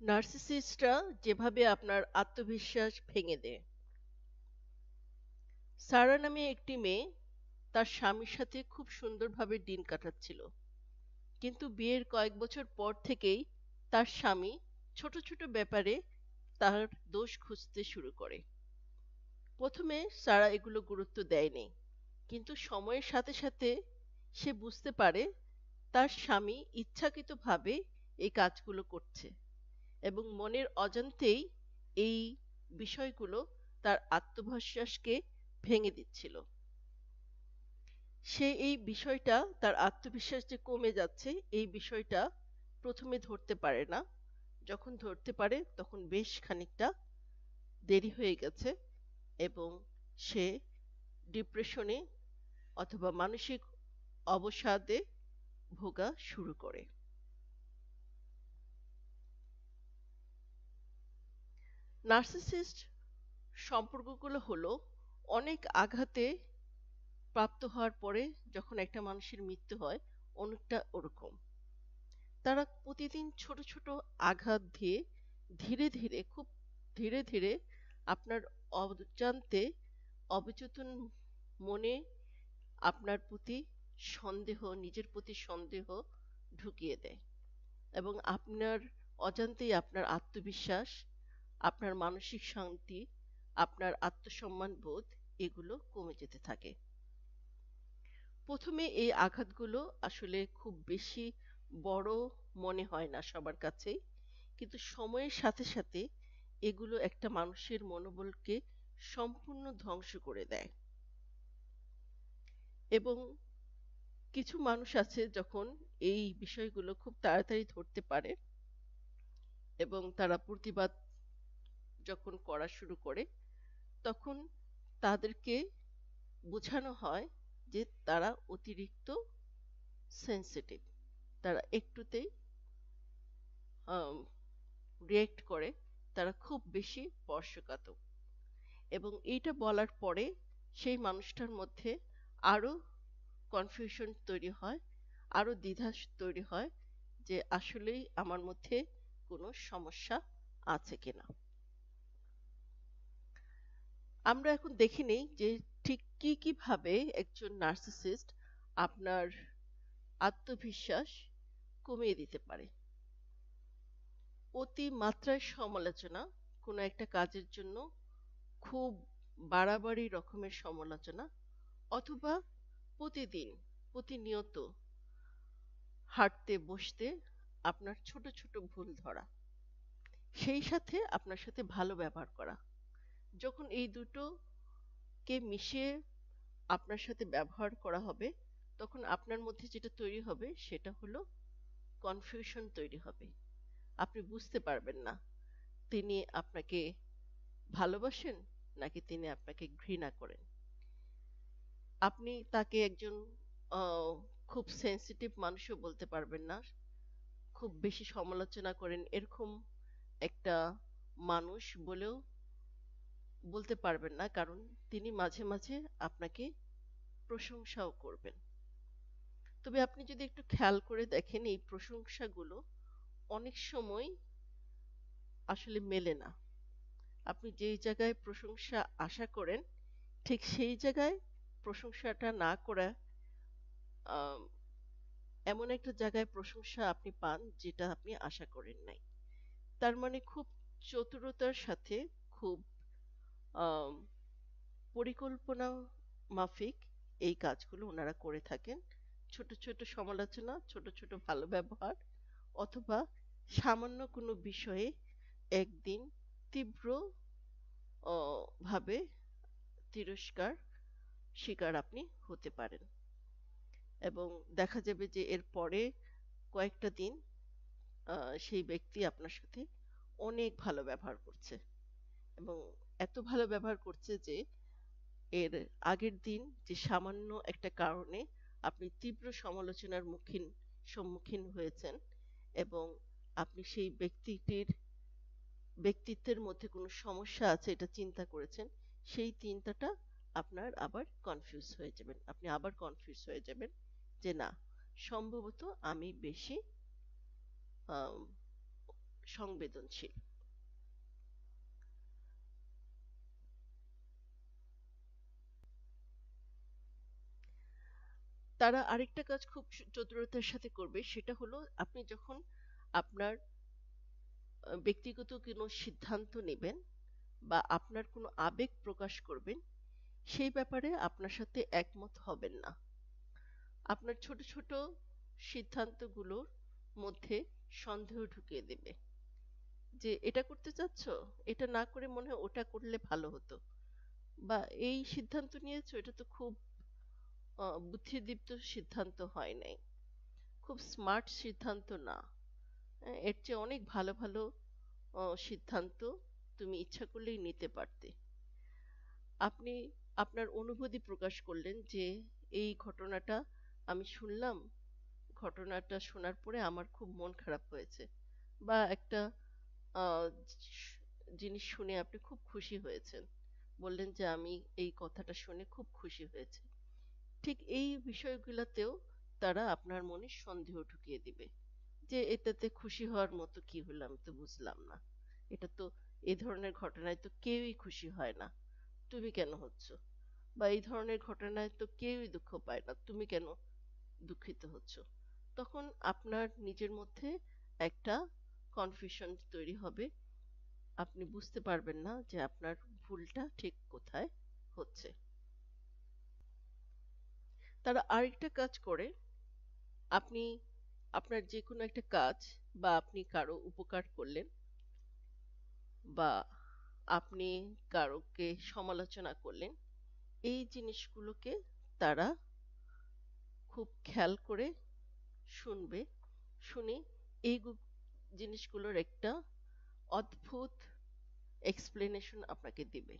নার্সিসিস্টরা যেভাবে আপনার আত্মবিশ্বাস ভেঙে দেয়। সারা নামে একটি মেয়ে তার স্বামীর সাথে খুব সুন্দরভাবে দিন কাটাচ্ছিল, কিন্তু বিয়ের কয়েক বছর পর থেকেই তার স্বামী ছোট ছোট ব্যাপারে তার দোষ খুঁজতে শুরু করে। প্রথমে সারা এগুলো গুরুত্ব দেয়নি, কিন্তু সময়ের সাথে সাথে সে বুঝতে পারে তার স্বামী ইচ্ছাকৃতভাবে এই কাজগুলো করছে, এবং মনের অজান্তেই এই বিষয়গুলো তার আত্মবিশ্বাসকে ভেঙে দিচ্ছিল। সে এই বিষয়টা, তার আত্মবিশ্বাস যে কমে যাচ্ছে, এই বিষয়টা প্রথমে ধরতে পারে না। যখন ধরতে পারে তখন বেশ খানিকটা দেরি হয়ে গেছে, এবং সে ডিপ্রেশনে অথবা মানসিক অবসাদে ভোগা শুরু করে। নার্সিসিস্ট সম্পর্কগুলো হলো অনেক আঘাতে প্রাপ্ত হওয়ার পরে যখন একটা মানুষের মৃত্যু হয়, অনেকটা ওরকম। তারা প্রতিদিন ছোট ছোট আঘাত দিয়ে ধীরে ধীরে, খুব ধীরে ধীরে আপনার অজান্তে, অবচেতন মনে আপনার প্রতি সন্দেহ, নিজের প্রতি সন্দেহ ঢুকিয়ে দেয়, এবং আপনার অজান্তেই আপনার আত্মবিশ্বাস, আপনার মানসিক শান্তি, আপনার আত্মসম্মান বোধ এগুলো কমে যেতে থাকে। প্রথমে এই আঘাতগুলো আসলে খুব বেশি বড় মনে হয় না সবার কাছেই, কিন্তু সময়ের সাথে সাথে এগুলো একটা মানুষের মনোবলকে সম্পূর্ণ ধ্বংস করে দেয়। এবং কিছু মানুষ আছে যখন এই বিষয়গুলো খুব তাড়াতাড়ি ধরতে পারে এবং তারা প্রতিবাদ যখন করা শুরু করে, তখন তাদেরকে বোঝানো হয় যে তারা অতিরিক্ত সেনসিটিভ, তারা একটুতেই রিয়েক্ট করে, তারা খুব বেশি স্পর্শকাতর। এবং এইটা বলার পরে সেই মানুষটার মধ্যে আরো কনফিউশন তৈরি হয়, আরো দ্বিধা তৈরি হয় যে আসলেই আমার মধ্যে কোনো সমস্যা আছে কিনা। আমরা এখন দেখে নেই যে ঠিক কি কিভাবে একজন নার্সিসিস্ট আপনার আত্মবিশ্বাস কমিয়ে দিতে পারে। অতি মাত্রায় সমালোচনা, কোনো একটা কাজের জন্য খুব বাড়াবাড়ি রকমের সমালোচনা, অথবা প্রতিদিন, প্রতিনিয়ত হাঁটতে বসতে আপনার ছোট ছোট ভুল ধরা, সেই সাথে আপনার সাথে ভালো ব্যবহার করা। যখন এই দুটোকে মিশিয়ে আপনার সাথে ব্যবহার করা হবে, তখন আপনার মধ্যে যেটা তৈরি হবে সেটা হলো কনফিউশন তৈরি হবে। আপনি বুঝতে পারবেন না তিনি আপনাকে ভালোবাসেন নাকি তিনি আপনাকে ঘৃণা করেন। আপনি তাকে একজন আহ, খুব সেনসিটিভ মানুষও বলতে পারবেন না, খুব বেশি সমালোচনা করেন এরকম একটা মানুষ বলেও বলতে পারবেন না, কারণ তিনি মাঝে মাঝে আপনাকে প্রশংসাও করবেন। তবে আপনি যদি একটু খেয়াল করে দেখেন, এই প্রশংসাগুলো অনেক সময় আসলে মেলে না। আপনি যেই জায়গায় প্রশংসা আশা করেন, ঠিক সেই জায়গায় প্রশংসাটা না করে আম, এমন একটা জায়গায় প্রশংসা আপনি পান যেটা আপনি আশা করেন নাই। তার মানে খুব চতুরতার সাথে, খুব আম, পরিকল্পনা মাফিক এই কাজগুলো ওনারা করে থাকেন। ছোট ছোট সমালোচনা, ছোট ছোট ভালো ব্যবহার, অথবা সামান্য কোনো বিষয়ে একদিন তীব্র ভাবে তিরস্কার শিকার আপনি হতে পারেন, এবং দেখা যাবে যে এর পরে কয়েকটা দিন সেই ব্যক্তি আপনার সাথে অনেক ভালো ব্যবহার করছে, এবং এত ভালো ব্যবহার করছে যে এর আগের দিন যে সামান্য একটা কারণে আপনি তীব্র সমালোচনার সম্মুখীন হয়েছেন, এবং আপনি সেই ব্যক্তিটির ব্যক্তিত্বের মধ্যে কোনো সমস্যা আছে এটা চিন্তা করেছেন, সেই চিন্তাটা আপনার আবার কনফিউজ হয়ে যাবেন, আপনি আবার কনফিউজ হয়ে যাবেন যে না, সম্ভবত আমি বেশি আম, সংবেদনশীল। তারা আরেকটা কাজ খুব চতুরতার সাথে করবে, সেটা হলো আপনি যখন আপনার ব্যক্তিগত কোনো সিদ্ধান্ত নেবেন বা আপনার কোনো আবেগ প্রকাশ করবেন, সেই ব্যাপারে আপনার সাথে একমত হবেন না। আপনার ছোট ছোট সিদ্ধান্তগুলোর মধ্যে সন্দেহ ঢুকিয়ে দেবে, যে এটা করতে চাচ্ছ, এটা না করে মনে হয় ওটা করলে ভালো হতো, বা এই সিদ্ধান্ত নিয়েছো, এটা তো খুব বুদ্ধিদীপ্ত সিদ্ধান্ত হয় নাই, খুব স্মার্ট সিদ্ধান্ত না। এর চেয়ে অনেক ভালো ভালো সিদ্ধান্ত তুমি ইচ্ছা করলেই নিতে পারতে। আপনি আপনার অনুভূতি প্রকাশ করলেন যে এই ঘটনাটা আমি শুনলাম, ঘটনাটা শোনার পরে আমার খুব মন খারাপ হয়েছে, বা একটা আহ, জিনিস শুনে আপনি খুব খুশি হয়েছেন, বললেন যে আমি এই কথাটা শুনে খুব খুশি হয়েছে। ঠিক এই বিষয়গুলোতেও তারা আপনার মনে সন্দেহ ঢুকিয়ে দিবে, যে এটাতে খুশি হওয়ার মতো কি হলো, আমি তো বুঝলাম না, এটা তো এই ধরনের ঘটনায় তো কেউই খুশি হয় না, তুমি কেন হচ্ছ, বা এই ধরনের ঘটনায় তো কেউই দুঃখ পায় না, তুমি কেন দুঃখিত হচ্ছ। তখন আপনার নিজের মধ্যে একটা কনফিউশন তৈরি হবে, আপনি বুঝতে পারবেন না যে আপনার ভুলটা ঠিক কোথায় হচ্ছে। তারা আরেকটা কাজ করে, আপনি আপনার যে কোনো একটা কাজ, বা আপনি কারো উপকার করলেন, বা আপনি কারোকে সমালোচনা করলেন, এই জিনিসগুলোকে তারা খুব খেয়াল করে শুনবে, শুনে এই জিনিসগুলোর একটা অদ্ভুত এক্সপ্লেনেশন আপনাকে দিবে,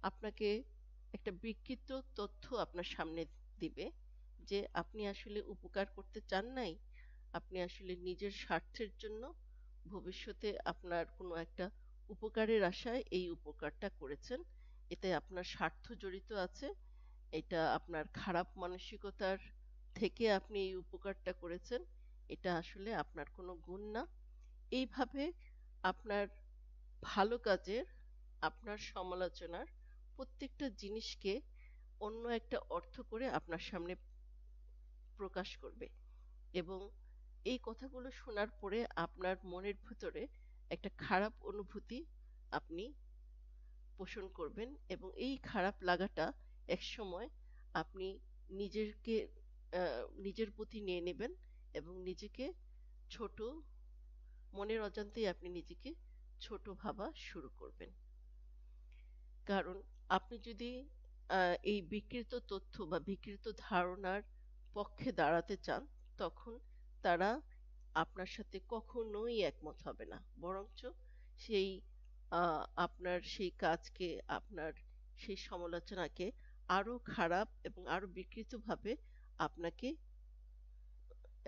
আপনাকে একটা বিকৃত তথ্য আপনার সামনে দিবে, যে আপনি আসলে উপকার করতে চান নাই, আপনি আসলে নিজের স্বার্থের জন্য ভবিষ্যতে আপনার কোনো একটা উপকারের আশায় এই উপকারটা করেছেন, এতে আপনার স্বার্থ জড়িত আছে, এটা আপনার খারাপ মানসিকতার থেকে আপনি এই উপকারটা করেছেন, এটা আসলে আপনার কোনো গুণ না। এইভাবে আপনার ভালো কাজের, আপনার সমালোচনার প্রত্যেকটা জিনিসকে অন্য একটা অর্থ করে আপনার সামনে প্রকাশ করবে, এবং এই কথাগুলো শোনার পরে আপনার মনের ভিতরে একটা খারাপ অনুভূতি আপনি পোষণ করবেন, এবং এই খারাপ লাগাটা একসময় আপনি নিজেকে নিজের প্রতি নিয়ে নেবেন, এবং নিজেকে ছোট, মনের অজান্তেই আপনি নিজেকে ছোট ভাবা শুরু করবেন। কারণ আপনি যদি এই বিকৃত তথ্য বা বিকৃত ধারণার পক্ষে দাঁড়াতে চান, তখন তারা আপনার সাথে কখনোই একমত হবে না, বরঞ্চ সেই আপনার সেই কাজকে, আপনার সেই সমালোচনাকে আরো খারাপ এবং আরো বিকৃতভাবে আপনাকে,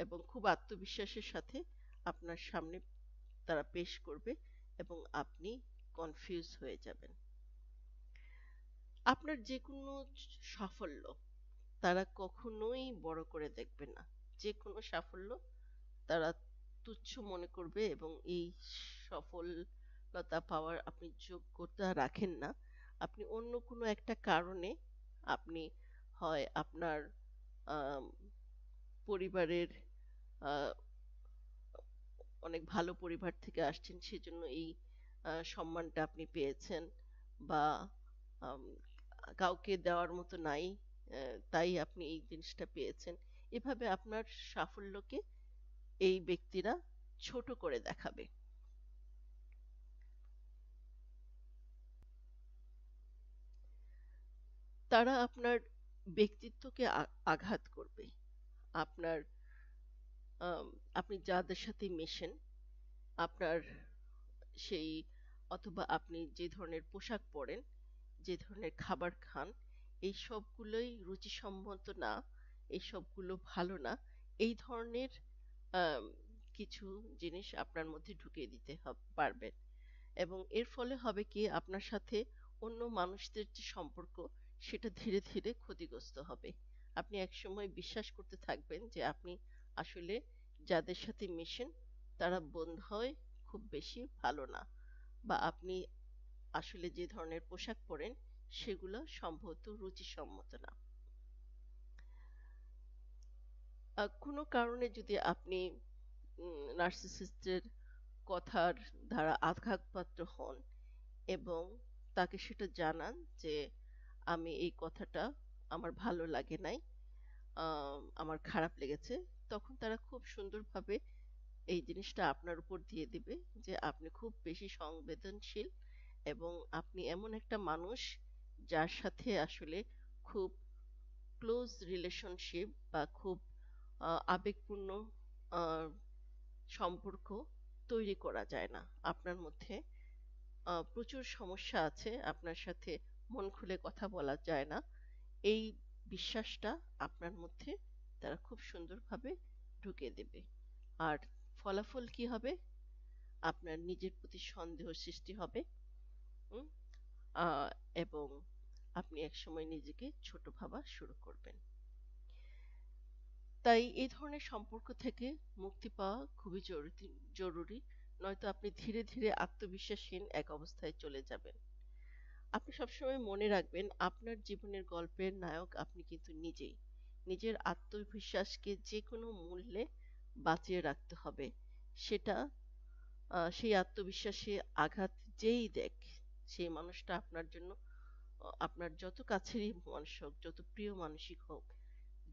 এবং খুব আত্মবিশ্বাসের সাথে আপনার সামনে তারা পেশ করবে, এবং আপনি কনফিউজ হয়ে যাবেন। আপনার যে কোনো সাফল্য তারা কখনোই বড় করে দেখবে না, যে কোনো সাফল্য তারা তুচ্ছ মনে করবে, এবং এই সফলতা পাওয়ার আপনি যোগ্যতা রাখেন না। আপনি অন্য কোনো একটা কারণে, আপনি হয় আপনার আম, পরিবারের আহ, অনেক ভালো পরিবার থেকে আসছেন, সেজন্য এই সম্মানটা আপনি পেয়েছেন, বা আম, কাউকে দেওয়ার মতো নাই, তাই আপনি এই জিনিসটা পেয়েছেন। এভাবে আপনার সাফল্যকে এই ব্যক্তিরা ছোট করে দেখাবে। তারা আপনার ব্যক্তিত্বকে আঘাত করবে। আপনার আম, আপনি যাদের সাথে মেশেন, আপনার সেই, অথবা আপনি যে ধরনের পোশাক পরেন, যে ধরনের খাবার খান, এই সবগুলোই রুচিসম্মত না, এই সবগুলো ভালো না, এই ধরনের আম, কিছু জিনিস আপনার মধ্যে ঢুকিয়ে দিতে পারবেন, এবং এর ফলে হবে কি, আপনার সাথে অন্য মানুষদের যে সম্পর্ক, সেটা ধীরে ধীরে ক্ষতিগ্রস্ত হবে। আপনি একসময় বিশ্বাস করতে থাকবেন যে আপনি আসলে যাদের সাথে মেশেন তারা বোধহয় খুব বেশি ভালো না, বা আপনি আসলে যে ধরনের পোশাক পরেন সেগুলো সম্ভবত রুচিসম্মত না। কোনো কারণে যদি আপনি নার্সিসিস্টের কথার দ্বারা আঘাতপ্রাপ্ত হন এবং তাকে সেটা জানান যে আমি এই কথাটা আমার ভালো লাগে নাই, আমার খারাপ লেগেছে, তখন তারা খুব সুন্দরভাবে এই জিনিসটা আপনার উপর দিয়ে দিবে যে আপনি খুব বেশি সংবেদনশীল এবং আপনি এমন একটা মানুষ যার সাথে আসলে খুব ক্লোজ রিলেশনশিপ বা খুব আবেগপূর্ণ আহ, সম্পর্ক তৈরি করা যায় না। আপনার মধ্যে প্রচুর সমস্যা আছে, আপনার সাথে মন খুলে কথা বলা যায় না, এই বিশ্বাসটা আপনার মধ্যে তারা খুব সুন্দরভাবে ঢুকিয়ে দেবে। আর ফলাফল কি হবে? আপনার নিজের প্রতি সন্দেহ সৃষ্টি হবে। উম, আহ, এবং আপনি একসময় নিজেকে ছোট ভাবা শুরু করবেন। তাই এই ধরনের সম্পর্ক থেকে মুক্তি পাওয়া খুবই জরুরি, নয়তো আপনি ধীরে ধীরে আত্মবিশ্বাসহীন এক অবস্থায় চলে যাবেন। আপনি সবসময় মনে রাখবেন, আপনার জীবনের গল্পের নায়ক আপনি কিন্তু নিজেই। নিজের আত্মবিশ্বাসকে যে কোনো মূল্যে বাঁচিয়ে রাখতে হবে। সেটা সেই আত্মবিশ্বাসে আঘাত যেই দেখ, সেই মানুষটা আপনার জন্য আপনার যত কাছেরই মানুষ হোক, যত প্রিয় মানসিক হোক,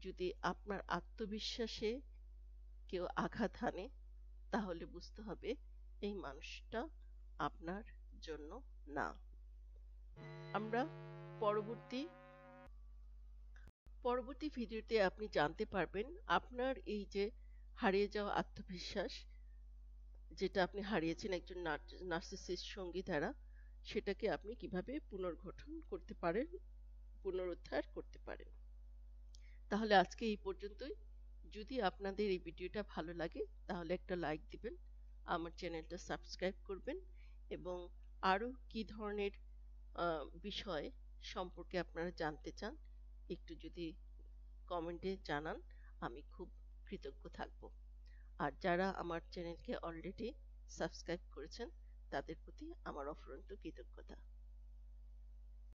যদি আপনার আত্মবিশ্বাসে কেউ আঘাত হানে, তাহলে বুঝতে হবে এই মানুষটা আপনার জন্য না। আমরা পরবর্তী পরবর্তী ভিডিওতে আপনি জানতে পারবেন আপনার এই যে হারিয়ে যাওয়া আত্মবিশ্বাস, যেটা আপনি হারিয়েছেন একজন নার্সিসিস্ট সঙ্গী দ্বারা, সেটাকে আপনি কিভাবে পুনর্গঠন করতে পারেন, পুনরুদ্ধার করতে পারেন। তাহলে আজকে এই পর্যন্তই। যদি আপনাদের এই ভিডিওটা ভালো লাগে তাহলে একটা লাইক দিবেন, আমার চ্যানেলটা সাবস্ক্রাইব করবেন, এবং আরো কি ধরনের বিষয় সম্পর্কে আপনারা জানতে চান একটু যদি কমেন্টে জানান, আমি খুব কৃতজ্ঞ থাকব। আর যারা আমার চ্যানেলকে অলরেডি সাবস্ক্রাইব করেছেন তাদের প্রতি আমার অফুরন্ত কৃতজ্ঞতা।